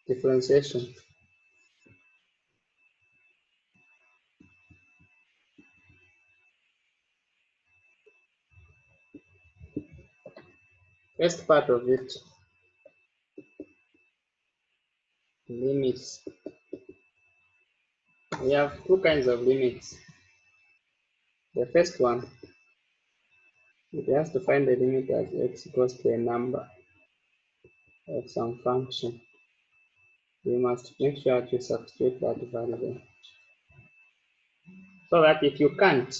differentiation. First part of it, limits. We have two kinds of limits. The first one, it has to find the limit as x goes to a number of some function. You must make sure that you substitute that value there. So that if you can't,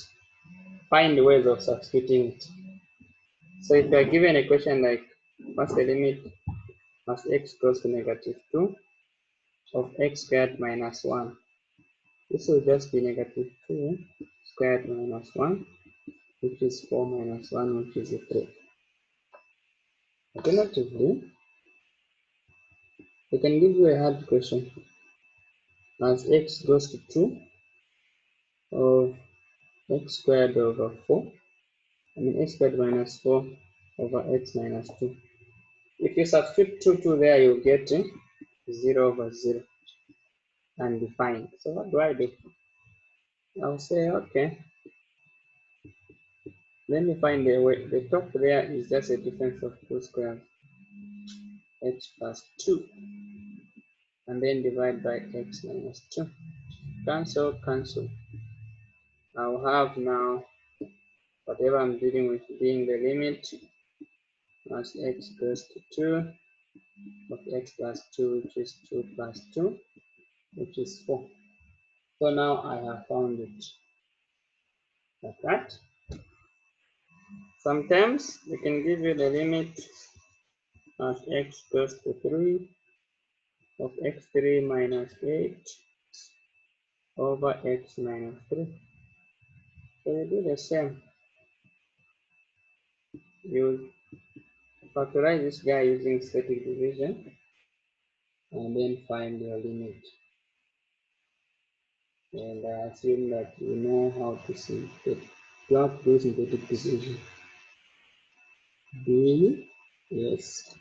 find ways of substituting it. So if you are given a question like, what's the limit as x goes to -2 of x squared minus 1? This will just be -2 squared minus 1, which is 4 minus 1, which is 3. Alternatively, they can give you a hard question as x goes to 2 of x squared over 4, x squared minus 4 over x minus 2. If you substitute 2 there, you get 0 over 0 undefined. So what do I do? I'll say, okay, let me find the way. The top there is just a difference of 2 squares, x plus 2, and then divide by x minus 2. Cancel, cancel. I'll have now whatever I'm dealing with being the limit as x goes to 2 of x plus 2, which is 2 plus 2, which is 4. So now I have found it like that. Sometimes we can give you the limit as x goes to 3 of x3 minus 8 over x minus 3. So you do the same. You factorize this guy using static division and then find your limit. And I assume that you know how to see it. You have to do synthetic division. Do you? Yes.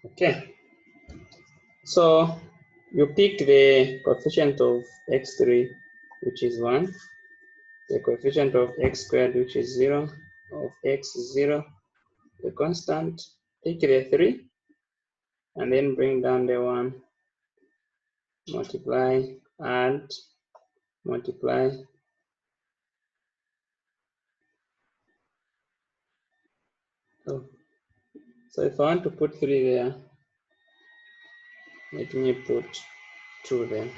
Okay. So you pick the coefficient of x3, which is 1, the coefficient of x squared, which is 0, of x 0, the constant, take the 3, and then bring down the 1, multiply, add, multiply. Oh. So if I want to put 3 there, let me put 2 there.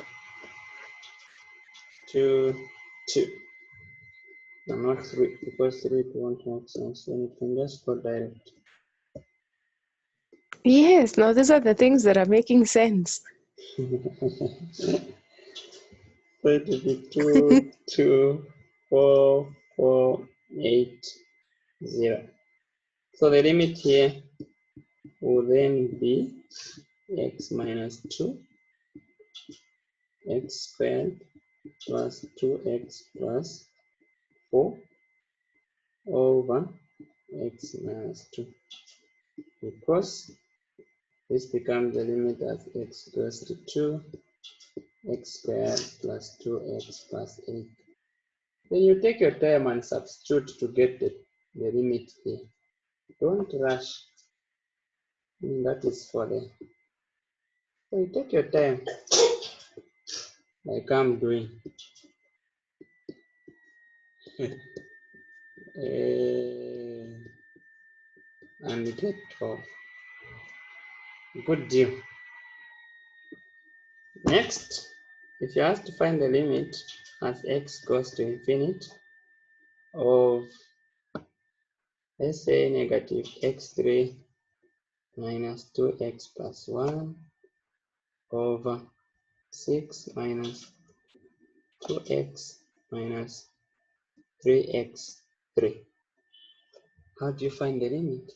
2, 2. No, not 3, because 3 won't make sense. Then you can just go direct. Yes, now these are the things that are making sense. So it will be 2, 2, 4, 4, 8, 0. So the limit here will then be x minus 2, x squared plus 2x plus 4 over x minus 2, because this becomes the limit as x goes to 2, x squared plus 2x plus 8. Then you take your time and substitute to get the limit here. Don't rush. That is for the. So you take your time, like I'm doing. And get off. Good deal. Next, if you have to find the limit as x goes to infinity of, let's say, negative x3 minus 2x plus 1 over 6 minus 2x minus 3x3. How do you find the limit?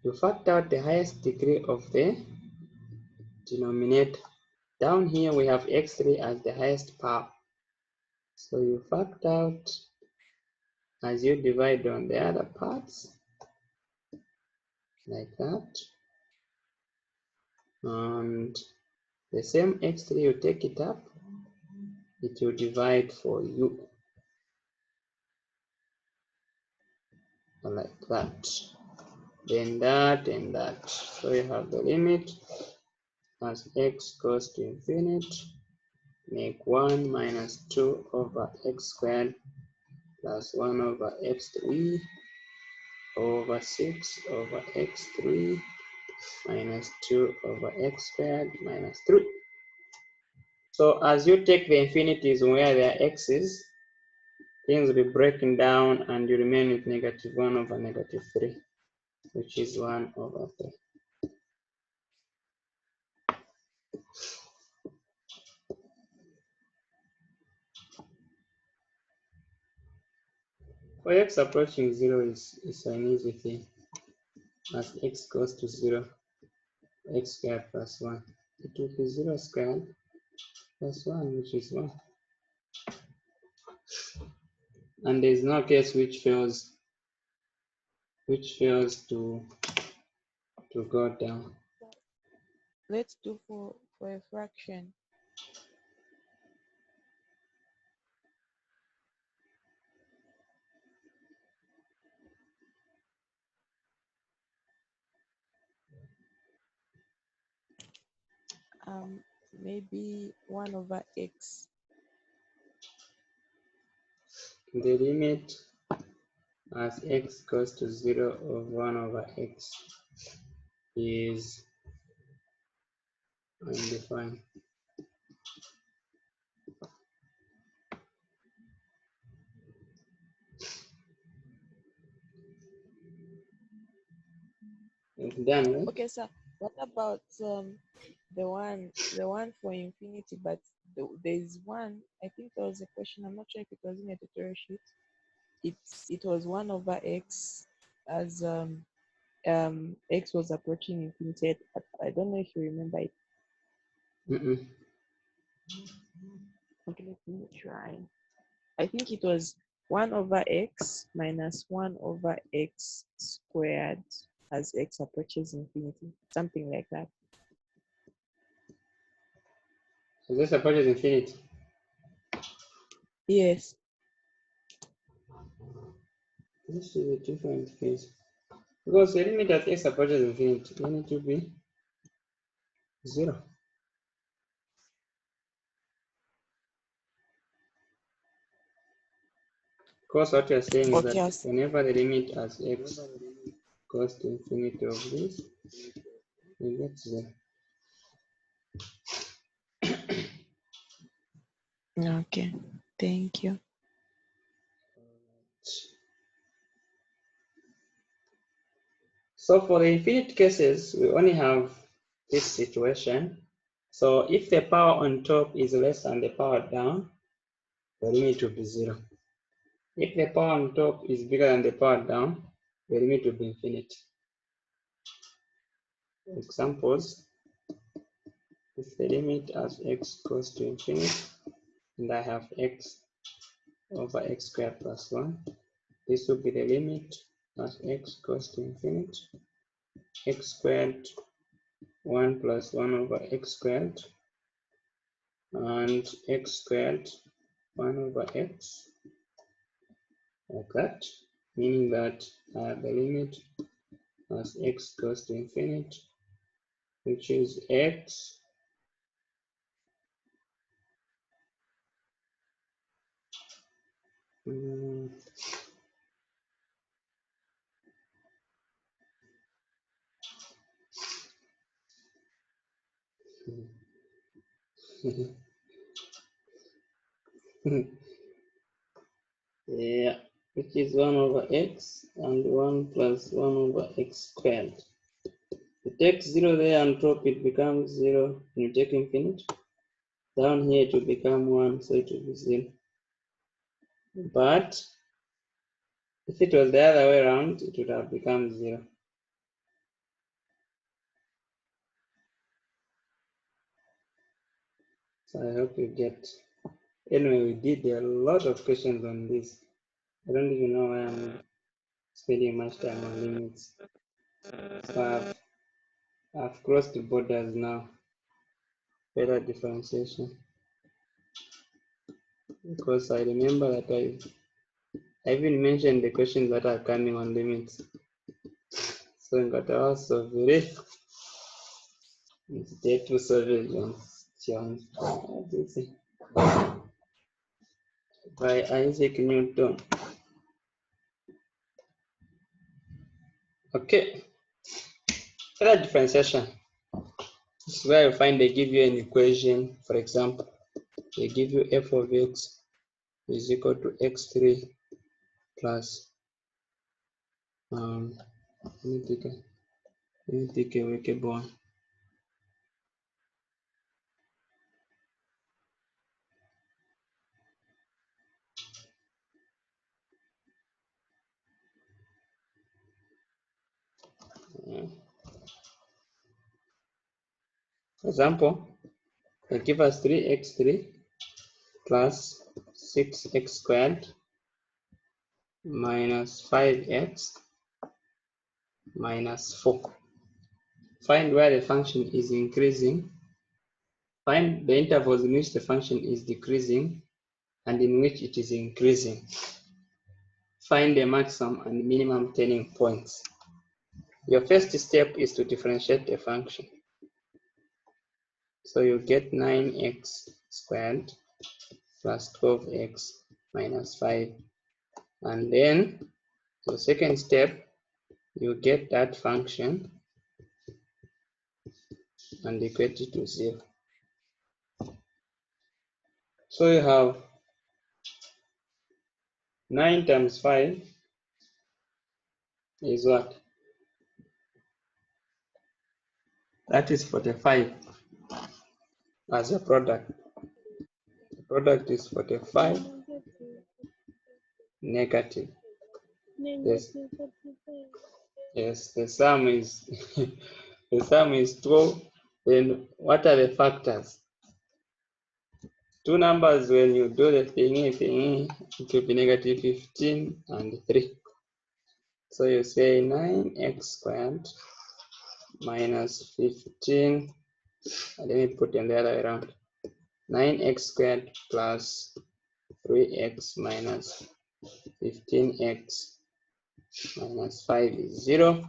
You factor out the highest degree of the denominator. Down here we have x3 as the highest power. So you factor out as you divide on the other parts, like that. And the same x3, you take it up, it will divide for you, like that. Then that and that. So you have the limit as x goes to infinity, make 1 minus 2 over x squared plus 1 over x3 over 6 over x3 minus 2 over x squared minus 3. So as you take the infinities where there are x's, things will be breaking down and you remain with negative 1 over negative 3, which is 1 over 3. For x approaching 0 is an easy thing. As x goes to 0, x squared plus 1. It will be 0 squared plus 1, which is 1. And there is no case which fails to go down. Let's do for a fraction. Maybe 1 over x. The limit as x goes to 0 of 1 over x is undefined. Done, right? Okay, sir. What about the one for infinity? But there's one. I think there was a question. I'm not sure if it was in a tutorial sheet. It was 1 over x as x was approaching infinity. I don't know if you remember it. Okay, let me try. I think it was 1 over x minus 1 over x squared as x approaches infinity, something like that. So this approaches infinity. Yes. This is a different case. Because the limit at x approaches infinity, then it will be 0. Because what you're saying is that whenever the limit as x goes to infinity of this, you get 0. Okay, thank you. So for the infinite cases, we only have this situation. So if the power on top is less than the power down, the limit will be 0. If the power on top is bigger than the power down, the limit will be infinite. Examples, if the limit as x goes to infinity, and I have x over x squared plus 1, this will be the limit as x goes to infinity, x squared 1 plus 1 over x squared, and x squared 1 over x, like that, meaning that the limit as x goes to infinity, which is x yeah, which is 1 over x and 1 plus 1 over x squared. You take 0 there on top, it becomes 0. You take infinite. Down here it will become 1, so it will be 0. But if it was the other way around, it would have become 0. So I hope you get. Anyway, we did a lot of questions on this. I don't even know why I'm spending much time on limits. So I've crossed the borders now. Better differentiation. Because I remember that I even mentioned the questions that are coming on limits. So in also very data surveillance by Isaac Newton. Okay, further differentiation. This is where you find they give you an equation. For example, they give you f of x is equal to x3 plus let me take a workable one. For example, they give us 3x3 plus 6x squared minus 5x minus 4. Find where the function is increasing. Find the intervals in which the function is decreasing and in which it is increasing. Find the maximum and minimum turning points. Your first step is to differentiate the function. So you get 9x squared plus 12x minus 5. And then the second step, you get that function and equate it to 0. So you have 9 times 5 is what? That is 45 as a product. The product is 45 negative. Yes, the sum is the sum is 12. Then what are the factors? Two numbers, when you do the thingy, it will be negative 15 and 3. So you say 9x squared minus 15. Let me put them the other way around. 9x squared plus 3x minus 15x minus 5 is 0.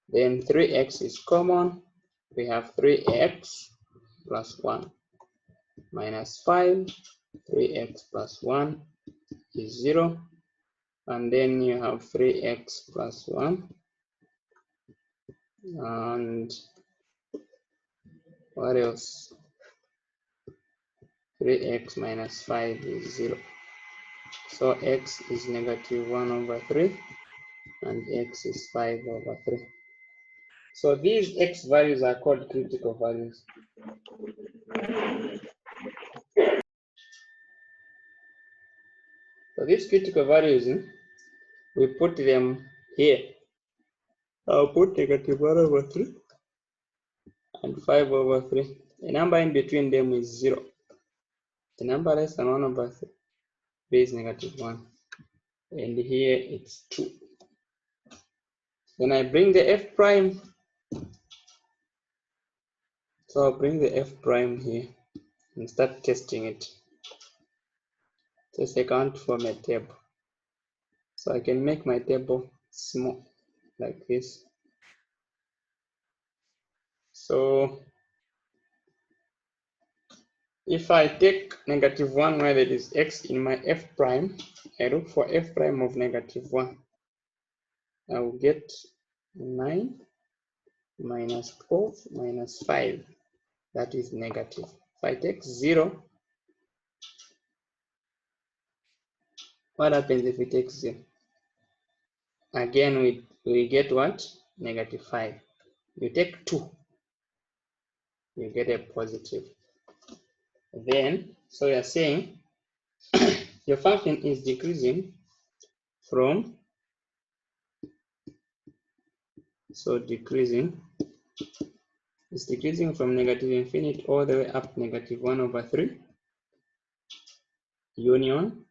Then 3x is common. We have 3x plus 1 minus 5. 3x plus 1 is 0. And then you have 3x plus 1. And what else? 3x minus 5 is 0. So x is negative 1 over 3. And x is 5 over 3. So these x values are called critical values. So these critical values, we put them here. I'll put negative 1 over 3 and 5 over 3. The number in between them is 0. The number less than 1 over 3 is negative 1. And here it's 2. Then I bring the f prime. So I'll bring the f prime here and start testing it. Just I can't form a table. So I can make my table small like this. So if I take negative 1 where there is x in my f prime, I look for f prime of negative 1. I will get 9 minus 12 minus 5. That is negative. If I take 0, what happens if we take 0? Again, we get what? Negative 5. You take 2, you get a positive. Then, so you're saying your function is decreasing from, so decreasing It's decreasing from negative infinity all the way up to negative 1 over 3 union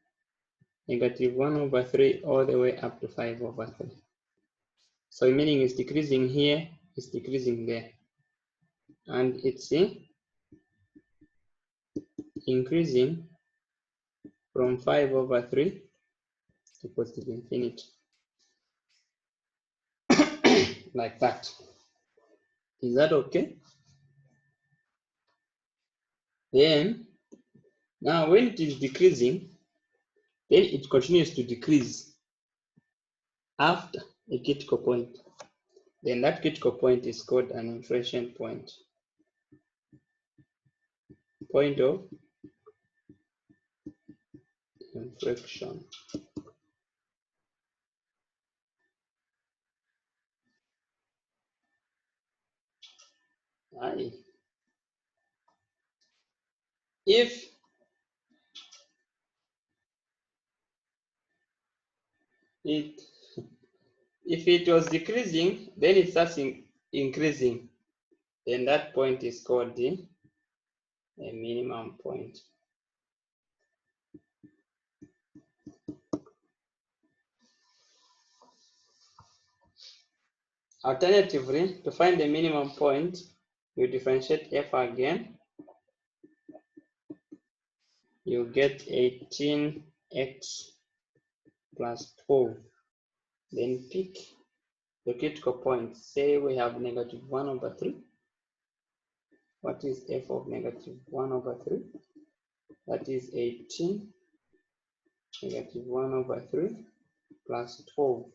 negative 1 over 3 all the way up to 5 over 3. So meaning it's decreasing here, it's decreasing there. And it's increasing from 5 over 3 to positive infinity. Like that. Is that okay? Then, now when it is decreasing, then it continues to decrease after a critical point. Then that critical point is called an inflection point. Point of inflection. Aye. If it was decreasing, then it starts increasing. Then that point is called a minimum point. Alternatively, to find the minimum point, you differentiate f again. You get 18x plus 12. Then pick the critical point. Say we have negative 1 over 3. What is f of negative 1 over 3? That is 18 negative 1 over 3 plus 12.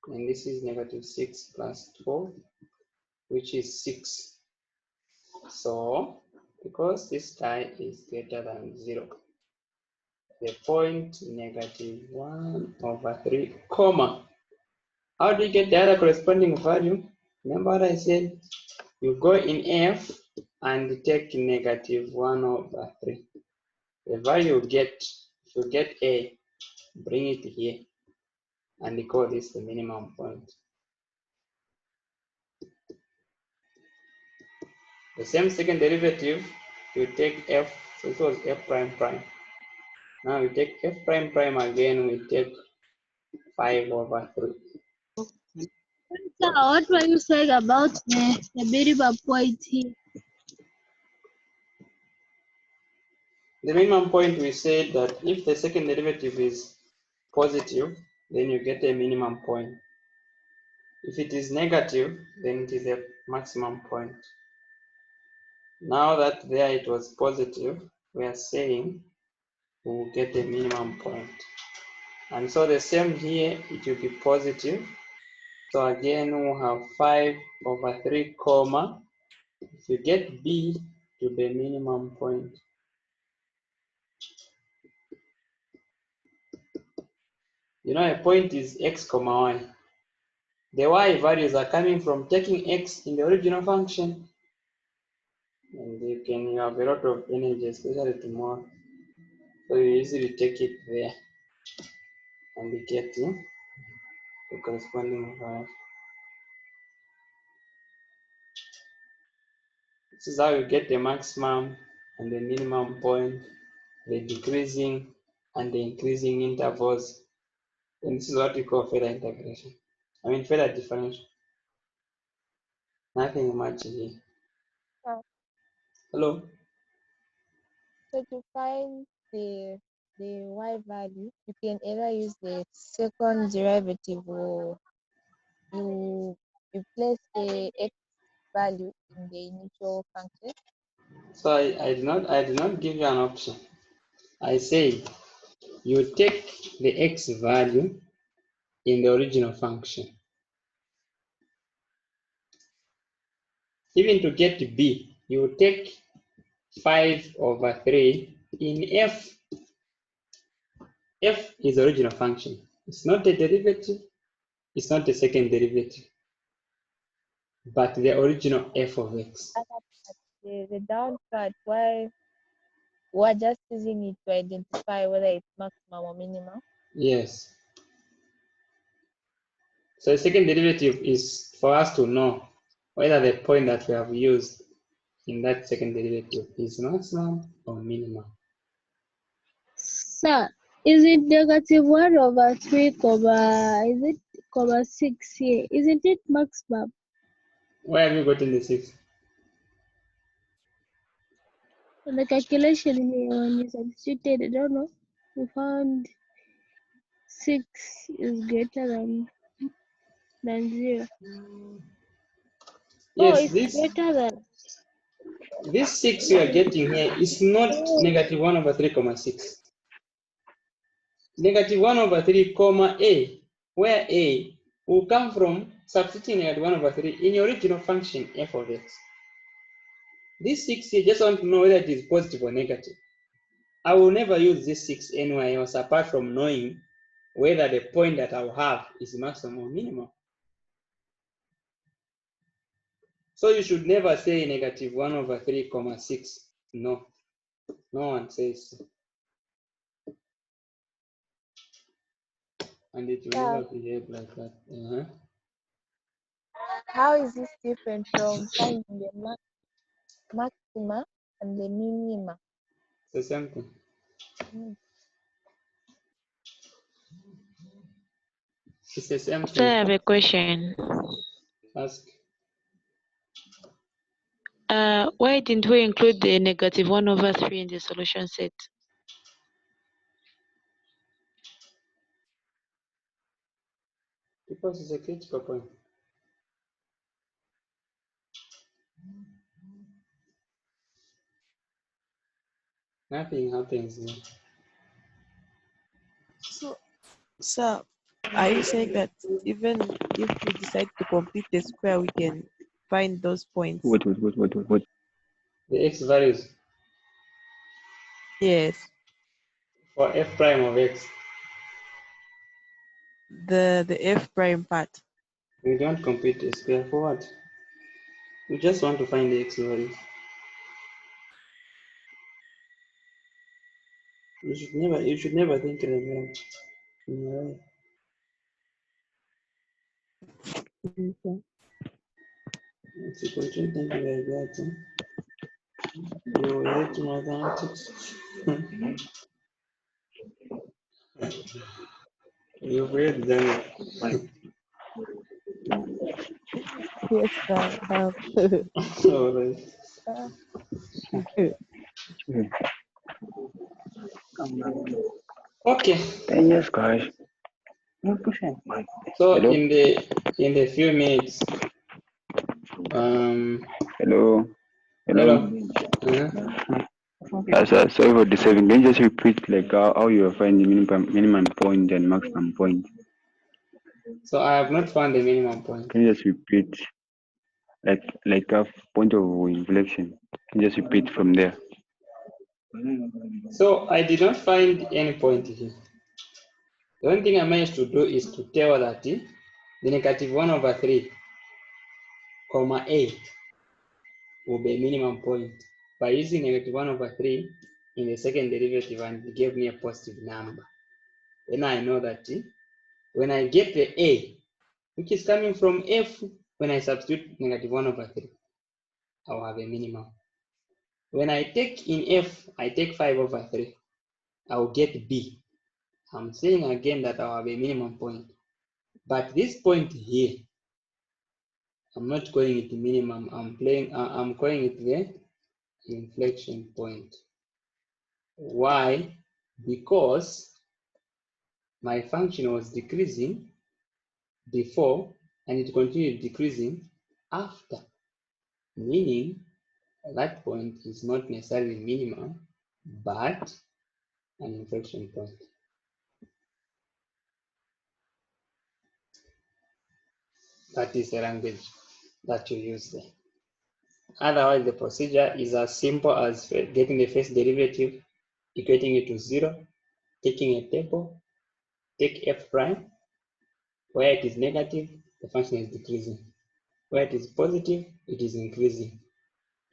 And this is negative 6 plus 12, which is 6. So, because this tie is greater than 0, the point negative 1 over 3, comma. How do you get the other corresponding value? Remember what I said? You go in F and take negative 1 over 3. The value you get, if you get A, bring it here and call this the minimum point. The same second derivative, you take F, so it was F prime prime. Now we take F prime prime again, we take 5 over 3. So what were you saying about the minimum point here? The minimum point, we said that if the second derivative is positive, then you get a minimum point. If it is negative, then it is a maximum point. Now that there it was positive, we are saying we will get a minimum point. And so the same here, it will be positive. So again, we'll have 5 over 3 comma. If you get B to the minimum point, you know a point is x comma y. The y values are coming from taking x in the original function. And you have a lot of energy, especially tomorrow. So you easily take it there and you get the corresponding value. This is how you get the maximum and the minimum point, the decreasing and the increasing intervals. And this is what we call Futher integration. I mean Futher differentiation. Nothing much here. Hello? So to find the y value, you can either use the second derivative or you place the x value in the initial function. So I did not give you an option. I say you take the x value in the original function. Even to get b, you take 5 over 3 in f. F is the original function. It's not a derivative, it's not the second derivative, but the original f of x. The downside, why we're just using it to identify whether it's maximum or minimum. Yes. So the second derivative is for us to know whether the point that we have used in that second derivative is maximum or minimum. Sir, is it -1/3, is it (6) here? Isn't it maximum? Where have you gotten the 6? On the calculation here, when you substituted, I don't know, we found 6 is greater than 0. Oh, Yes, it's greater than. this 6 you are getting here is not -1/3,6. -1/3, comma a, where a will come from substituting -1/3 in your original function f of x. This 6 you just want to know whether it is positive or negative. I will never use this 6 anywhere else apart from knowing whether the point that I will have is maximum or minimum. So you should never say -1/3,6. No, no one says so. And it will never behave like that. How is this different from finding the maxima and the minima? It's the same thing. It's the same So I thing. have a question. Ask. Why didn't we include the -1/3 in the solution set? Because it's a critical point. Nothing happens here. So, sir, are you saying that even if we decide to complete the square, we can find those points? What? The x values Yes. for f prime of x. The f prime part. We don't complete the square for what? We just want to find the x values. You should never think like that. No. Okay. If you continue thinking like that, you will hate mathematics. You've read them. Yes, sir. All right. Okay. Yes, guys. So Hello? in the few minutes, Hello. hello. Sorry for disturbing. Can you just repeat like how you find the minimum point and maximum point? So I have not found the minimum point. Can you just repeat like a point of inflection? Can you just repeat from there? So I did not find any point here. The only thing I managed to do is to tell that the -1/3, comma a will be a minimum point by using -1/3 in the second derivative, and it gave me a positive number. Then I know that when I get the a, which is coming from f, when I substitute -1/3, I'll have a minimum. When I take in f, I take 5/3, I'll get b. I'm saying again that I'll have a minimum point. But this point here, I'm not calling it minimum. I'm calling it the inflection point. Why? Because my function was decreasing before and it continued decreasing after, meaning that point is not necessarily minimum, but an inflection point. That is the language that you use there. Otherwise, the procedure is as simple as getting the first derivative, equating it to 0, taking a table, take f prime. Where it is negative, the function is decreasing. Where it is positive, it is increasing.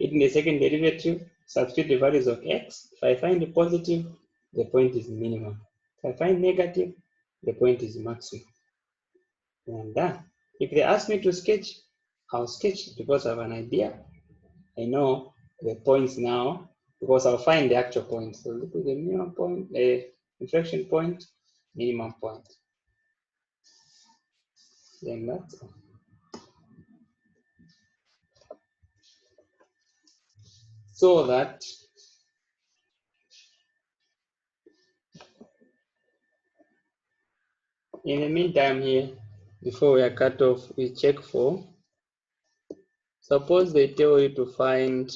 Taking the second derivative, substitute the values of x. If I find the positive, the point is minimum. If I find negative, the point is maximum. And if they ask me to sketch I'll sketch it because I have an idea. I know the points now because I'll find the actual point. So look at the minimum point, the inflection point, minimum point. Then that's all. So that in the meantime here, before we are cut off, we check for, suppose they tell you to find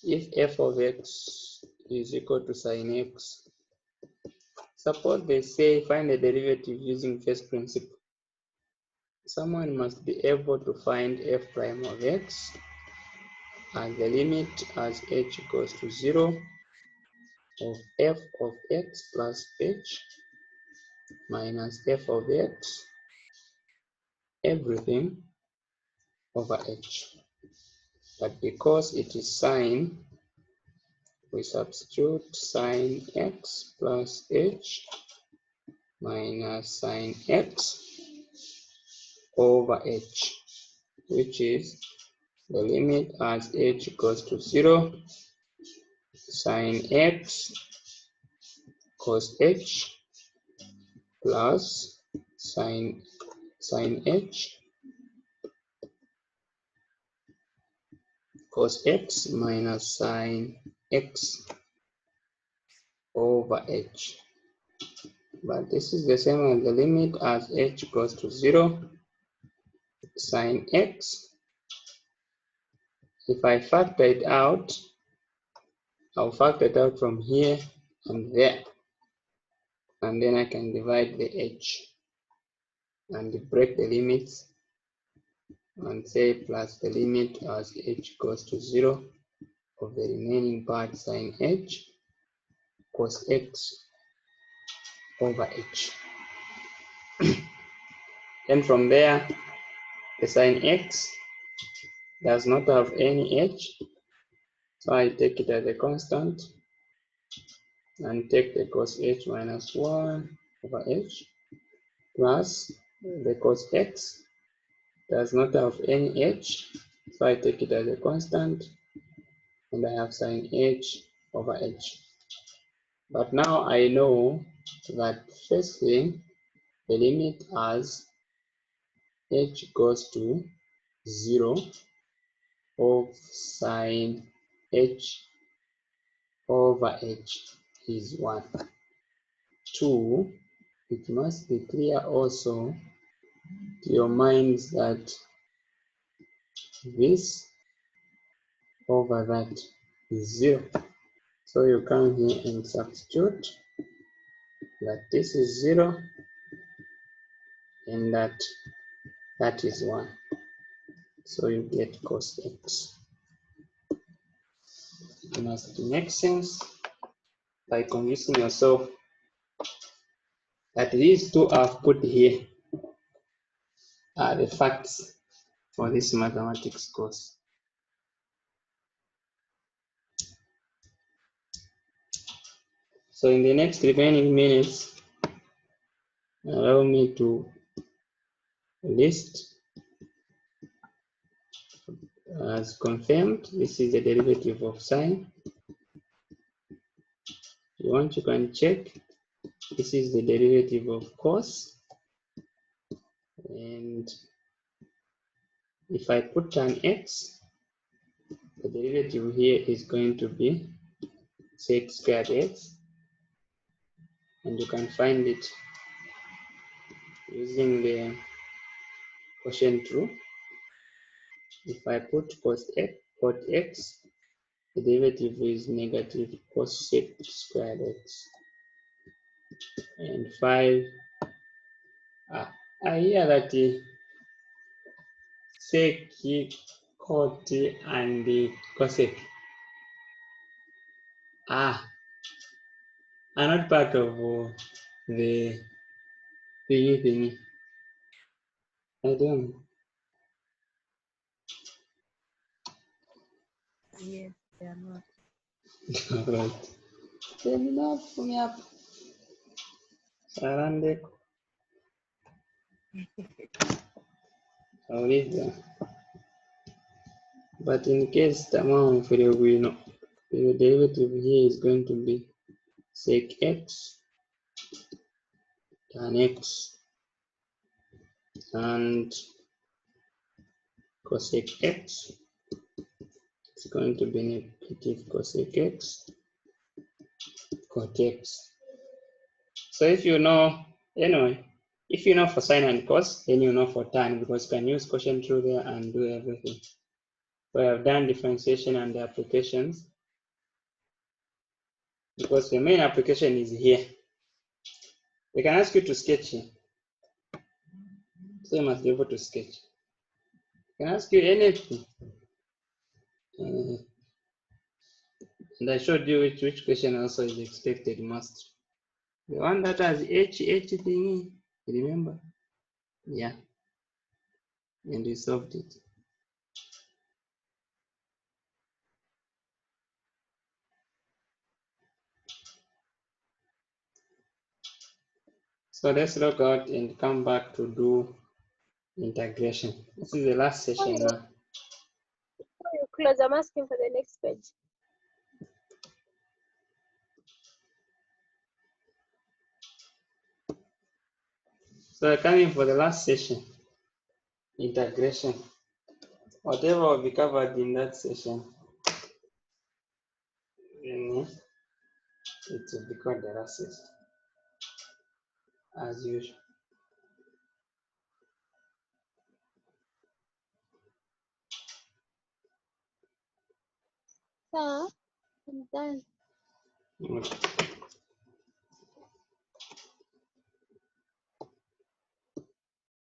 if f of x is equal to sine x. Suppose they say find the derivative using first principle. Someone must be able to find f prime of x as the limit as h goes to 0 of f of x plus h minus f of x everything over h. But because it is sine, we substitute sine x plus h minus sine x over h, which is the limit as h goes to 0, sine x cos h plus sine h cos x minus sine x over h. But this is the same as the limit as h goes to 0, sine x. If I factor it out, I'll factor it out from here and there. And then I can divide the h and break the limits and say plus the limit as h goes to 0 of the remaining part sine h cos x over h. Then from there, the sine x does not have any h, so I take it as a constant and take the cos h minus 1 over h plus the cos x does not have any h, so I take it as a constant and I have sine h over h. But now I know that first thing, the limit as h goes to 0 of sine h over h is 1. 2, it must be clear also to your minds that this over that is 0. So you come here and substitute that this is 0 and that is 1. So you get cos x. It must make sense by convincing yourself that these two I've put here are the facts for this mathematics course. So in the next remaining minutes, allow me to list as confirmed. This is the derivative of sine. If you want, you can check. This is the derivative of cos. And if I put tan x, the derivative here is going to be sec squared x. And you can find it using the quotient rule. If I put cos x, the derivative is negative cos sec squared x. And 5, I hear that sec, cot, and cosec are not part of the thingy. I don't know. Yes, they are not. Right. Turn it up for me up. Sarande. I'll leave there. But in case the amount for the we know, the derivative here is going to be sec x tan x and cosec x is going to be negative cosec x cot x. So if you know, anyway, if you know for sine and cos, then you know for tan, because you can use quotient rule there and do everything. So I've done differentiation and the applications, because the main application is here. They can ask you to sketch here, so you must be able to sketch. They can ask you anything. And I showed you which question also is expected most. The one that has H thingy, remember? Yeah, and we solved it. So let's log out and come back to do integration. This is the last session now. Before you close, I'm asking for the next page. So coming for the last session, integration. Whatever will be covered in that session, then it will be called the last session, as usual. So I'm done. Okay.